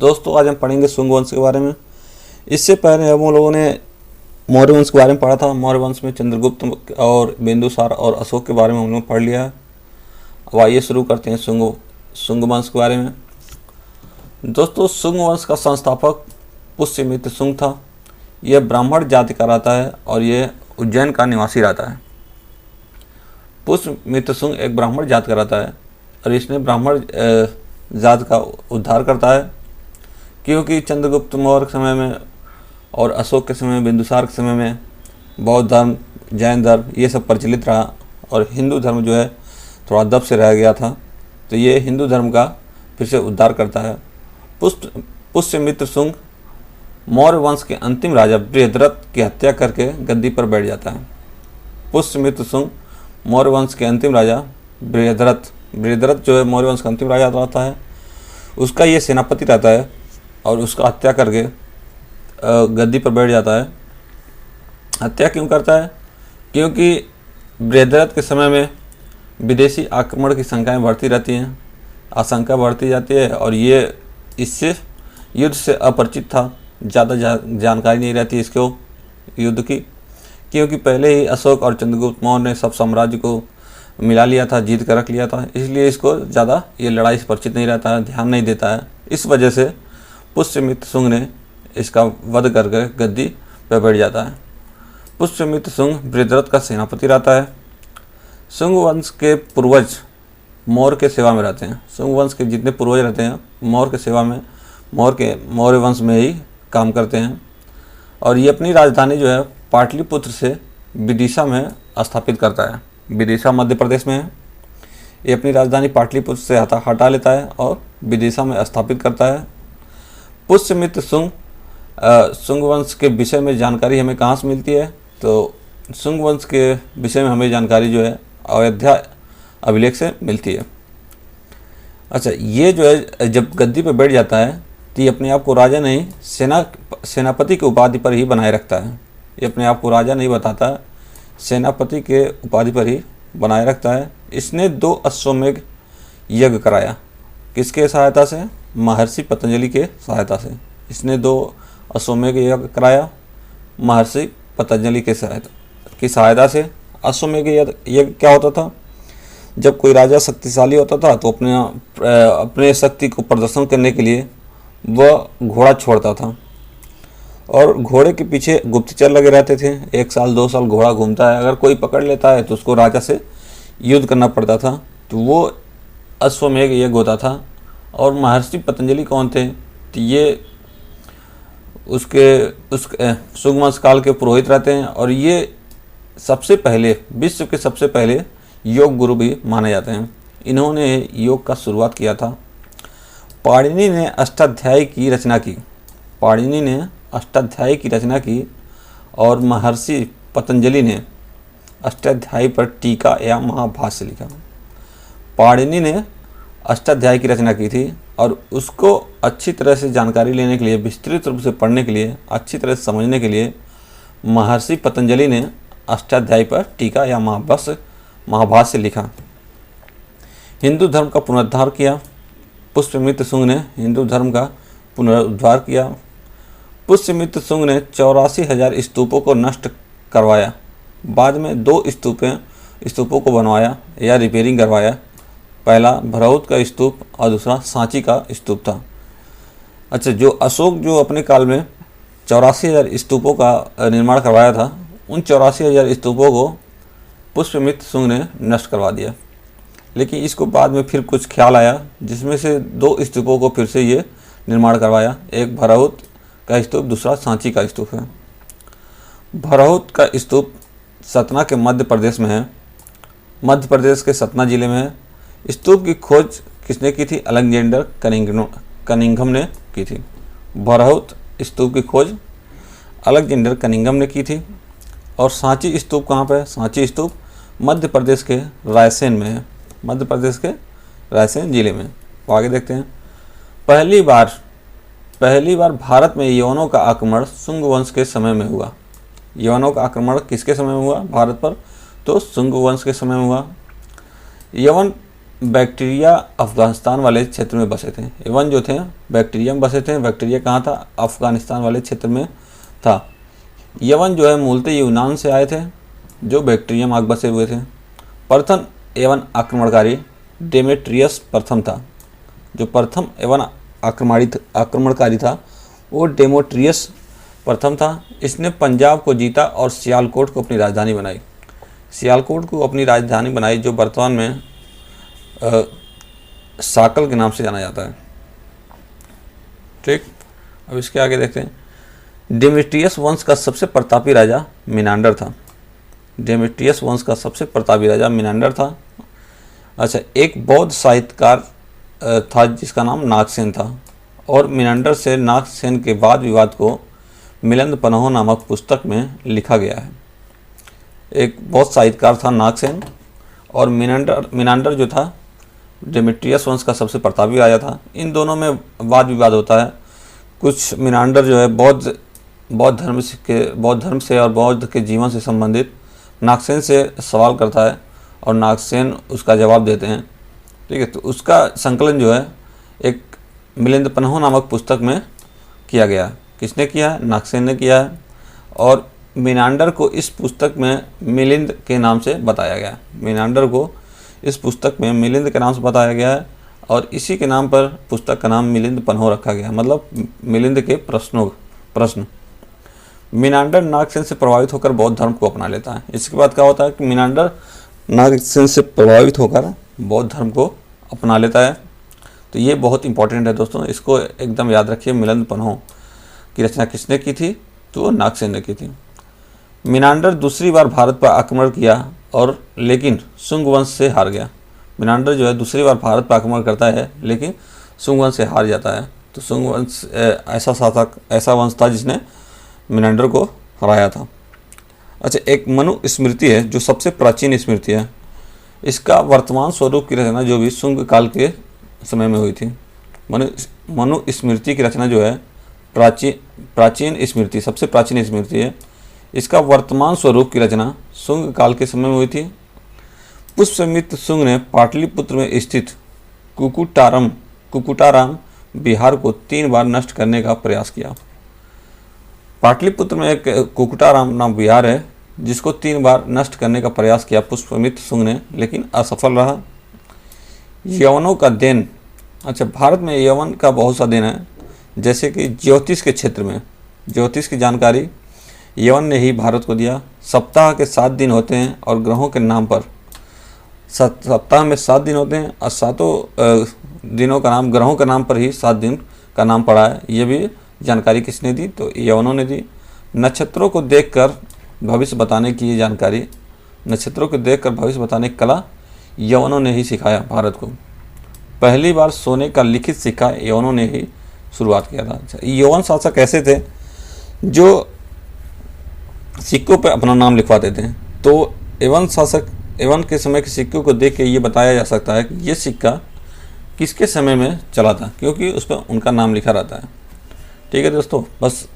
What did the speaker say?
दोस्तों आज हम पढ़ेंगे शुंग वंश के बारे में। इससे पहले हम लोगों ने मौर्य वंश के बारे में पढ़ा था। मौर्य वंश में चंद्रगुप्त और बिंदुसार और अशोक के बारे में हम लोग पढ़ लिया है। अब आइए शुरू करते हैं शुंग वंश के बारे में। दोस्तों शुंग वंश का संस्थापक पुष्यमित्र शुंग था। यह ब्राह्मण जाति का रहता है और यह उज्जैन का निवासी रहता है। पुष्यमित्र शुंग एक ब्राह्मण जात का रहता है और इसने ब्राह्मण जात का उद्धार करता है, क्योंकि चंद्रगुप्त मौर्य के समय में और अशोक के समय में, बिंदुसार के समय में बौद्ध धर्म, जैन धर्म ये सब प्रचलित रहा और हिंदू धर्म जो है थोड़ा दब से रह गया था। तो ये हिंदू धर्म का फिर से उद्धार करता है। पुष्यमित्र शुंग मौर्य वंश के अंतिम राजा बृहद्रथ की हत्या करके गद्दी पर बैठ जाता है। पुष्यमित्र शुंग मौर्य वंश के अंतिम राजा बृहद्रथ जो है मौर्य वंश का अंतिम राजा रहता है, उसका ये सेनापति रहता है और उसका हत्या करके गद्दी पर बैठ जाता है। हत्या क्यों करता है? क्योंकि बृहद्रथ के समय में विदेशी आक्रमण की शंकाएं बढ़ती रहती हैं, आशंका बढ़ती जाती है और ये इससे युद्ध से अपरिचित था, ज़्यादा जानकारी नहीं रहती इसको युद्ध की, क्योंकि पहले ही अशोक और चंद्रगुप्त मौर्य ने सब साम्राज्य को मिला लिया था, जीत कर रख लिया था। इसलिए इसको ज़्यादा ये लड़ाई से परिचित नहीं रहता है, ध्यान नहीं देता है। इस वजह से पुष्यमित्र शुंग ने इसका वध करके गद्दी पर बैठ जाता है। पुष्यमित्र शुंग बृहद्रथ का सेनापति रहता है। शुंग वंश के पूर्वज मौर्य के सेवा में रहते हैं। शुंग वंश के जितने पूर्वज रहते हैं मौर्य के सेवा में, मौर्य वंश में ही काम करते हैं और ये अपनी राजधानी जो है पाटलिपुत्र से विदिशा में स्थापित करता है। विदिशा मध्य प्रदेश में है। ये अपनी राजधानी पाटलिपुत्र से हटा लेता है और विदिशा में स्थापित करता है। पुष्यमित्र शुंग वंश के विषय में जानकारी हमें कहाँ से मिलती है? तो शुंग वंश के विषय में हमें जानकारी जो है अयोध्या अभिलेख से मिलती है। अच्छा, ये जो है जब गद्दी पर बैठ जाता है तो ये अपने आप को राजा नहीं सेनापति के उपाधि पर ही बनाए रखता है। ये अपने आप को राजा नहीं बताता, सेनापति के उपाधि पर ही बनाए रखता है। इसने 2 अश्वमेध यज्ञ कराया। किसके सहायता से? महर्षि पतंजलि के सहायता से। इसने 2 अश्वमेध यज्ञ कराया महर्षि पतंजलि की सहायता से। अश्वमेध यज्ञ क्या होता था? जब कोई राजा शक्तिशाली होता था तो अपने शक्ति को प्रदर्शन करने के लिए वह घोड़ा छोड़ता था और घोड़े के पीछे गुप्तचर लगे रहते थे। 1 साल 2 साल घोड़ा घूमता है, अगर कोई पकड़ लेता है तो उसको राजा से युद्ध करना पड़ता था। तो वो अश्वमेध यज्ञ होता था। और महर्षि पतंजलि कौन थे? तो ये उसके शुंग वंश काल के पुरोहित रहते हैं और ये विश्व के सबसे पहले योग गुरु भी माने जाते हैं। इन्होंने योग का शुरुआत किया था। पाणिनि ने अष्टाध्यायी की रचना की और महर्षि पतंजलि ने अष्टाध्यायी पर टीका या महाभाष्य लिखा। पाणिनि ने अष्टाध्यायी की रचना की थी और उसको अच्छी तरह से जानकारी लेने के लिए, विस्तृत रूप से पढ़ने के लिए, अच्छी तरह से समझने के लिए महर्षि पतंजलि ने अष्टाध्यायी पर टीका या महाभाष्य लिखा। हिंदू धर्म का पुनरुद्धार किया। पुष्यमित्र शुंग ने हिंदू धर्म का पुनरुद्धार किया। पुष्यमित्र शुंग ने 84,000 स्तूपों को नष्ट करवाया। बाद में 2 स्तूपों को बनवाया या रिपेयरिंग करवाया। पहला भरहुत का स्तूप और दूसरा सांची का स्तूप था। अच्छा, जो अशोक जो अपने काल में 84,000 स्तूपों का निर्माण करवाया था, उन 84,000 स्तूपों को पुष्यमित्र शुंग ने नष्ट करवा दिया। लेकिन इसको बाद में फिर कुछ ख्याल आया, जिसमें से 2 स्तूपों को फिर से ये निर्माण करवाया। एक भरहुत का स्तूप, दूसरा सांची का स्तूप है। भरहुत का स्तूप सतना के मध्य प्रदेश में है। मध्य प्रदेश के सतना जिले में है। स्तूप की खोज किसने की थी? अलेक्जेंडर कनिंघम ने की थी। भरहुत स्तूप की खोज अलेक्जेंडर कनिंघम ने की थी। और सांची स्तूप कहाँ पर है? सांची स्तूप मध्य प्रदेश के रायसेन में है। मध्य प्रदेश के रायसेन जिले में। तो आगे देखते हैं। पहली बार भारत में यवनों का आक्रमण शुंग वंश के समय में हुआ। यवनों का आक्रमण किसके समय में हुआ भारत पर? तो शुंग वंश के समय में हुआ। यवन बैक्टीरिया अफगानिस्तान वाले क्षेत्र में बसे थे। यवन जो थे बैक्टीरिया में बसे थे। बैक्टीरिया कहाँ था? अफगानिस्तान वाले क्षेत्र में था। यवन जो है मूलतः यूनान से आए थे जो बैक्टीरिया में बसे हुए थे। प्रथम यवन आक्रमणकारी डेमेट्रियस प्रथम था। जो प्रथम यवन आक्रमणकारी था वो डेमेट्रियस प्रथम था। इसने पंजाब को जीता और सियालकोट को अपनी राजधानी बनाई। सियालकोट को अपनी राजधानी बनाई जो वर्तमान में साकल के नाम से जाना जाता है। ठीक, अब इसके आगे देखते हैं। डेमेट्रियस वंश का सबसे प्रतापी राजा मिनांडर था। डेमेट्रियस वंश का सबसे प्रतापी राजा मिनांडर था। अच्छा, एक बौद्ध साहित्यकार था जिसका नाम नागसेन था और मिनांडर से नागसेन के वाद विवाद को मिलिंद पन्हो नामक पुस्तक में लिखा गया है। एक बौद्ध साहित्यकार था नागसेन और मिनांडर जो था डेमेट्रियस वंश का सबसे प्रतापी राजा था। इन दोनों में वाद विवाद होता है। कुछ मिनांडर जो है बौद्ध धर्म से और बौद्ध के जीवन से संबंधित नागसेन से सवाल करता है और नागसेन उसका जवाब देते हैं। ठीक है, तो उसका संकलन जो है एक मिलिंद पन्हो नामक पुस्तक में किया गया। किसने किया है? नागसेन ने किया है। और मिनांडर को इस पुस्तक में मिलिंद के नाम से बताया गया। मिनांडर को इस पुस्तक में मिलिंद के नाम से बताया गया है और इसी के नाम पर पुस्तक का नाम मिलिंद पन्हो रखा गया, मतलब मिलिंद के प्रश्न। मिनांडर नागसेन से प्रभावित होकर बौद्ध धर्म को अपना लेता है। इसके बाद क्या होता है कि मिनांडर नागसेन से प्रभावित होकर बौद्ध धर्म को अपना लेता है। तो ये बहुत इंपॉर्टेंट है दोस्तों, इसको एकदम याद रखिए। मिलिंद पन्हो की रचना किसने की थी? तो नागसेन ने की थी। मिनांडर दूसरी बार भारत पर आक्रमण किया और लेकिन सुंग वंश से हार गया। मिनांडर जो है दूसरी बार भारत पर आक्रमण करता है लेकिन सुंग वंश से हार जाता है। तो सुंग वंश ऐसा वंश था जिसने मिनांडर को हराया था। अच्छा, एक मनु स्मृति है जो सबसे प्राचीन स्मृति है। इसका वर्तमान स्वरूप की रचना जो भी सुंग काल के समय में हुई थी। मनु स्मृति की रचना जो है प्राचीन स्मृति, सबसे प्राचीन स्मृति है। इसका वर्तमान स्वरूप की रचना सुंग काल के समय में हुई थी। पुष्यमित्र सुंग ने पाटलिपुत्र में स्थित कुकुटाराम बिहार को 3 बार नष्ट करने का प्रयास किया। पाटलिपुत्र में एक कुकुटाराम नाम बिहार है जिसको 3 बार नष्ट करने का प्रयास किया पुष्यमित्र सुंग ने, लेकिन असफल रहा। यवनों का देन। अच्छा, भारत में यवन का बहुत सा देन है, जैसे कि ज्योतिष के क्षेत्र में ज्योतिष की जानकारी यवन ने ही भारत को दिया। सप्ताह के 7 दिन होते हैं और ग्रहों के नाम पर सप्ताह में 7 दिन होते हैं और 7 दिनों का नाम ग्रहों के नाम पर ही 7 दिन का नाम पड़ा है। ये भी जानकारी किसने दी? तो यवनों ने दी। नक्षत्रों को देखकर भविष्य बताने की ये जानकारी, नक्षत्रों को देखकर भविष्य बताने की कला यवनों ने ही सिखाया भारत को। पहली बार सोने का लिखित सिक्का यवनों ने ही शुरुआत किया था। अच्छा, यवन शासक ऐसे थे जो सिक्कों पे अपना नाम लिखवाते थे। तो यवन के समय के सिक्कों को देख के ये बताया जा सकता है कि ये सिक्का किसके समय में चला था, क्योंकि उस पर उनका नाम लिखा रहता है। ठीक है दोस्तों, बस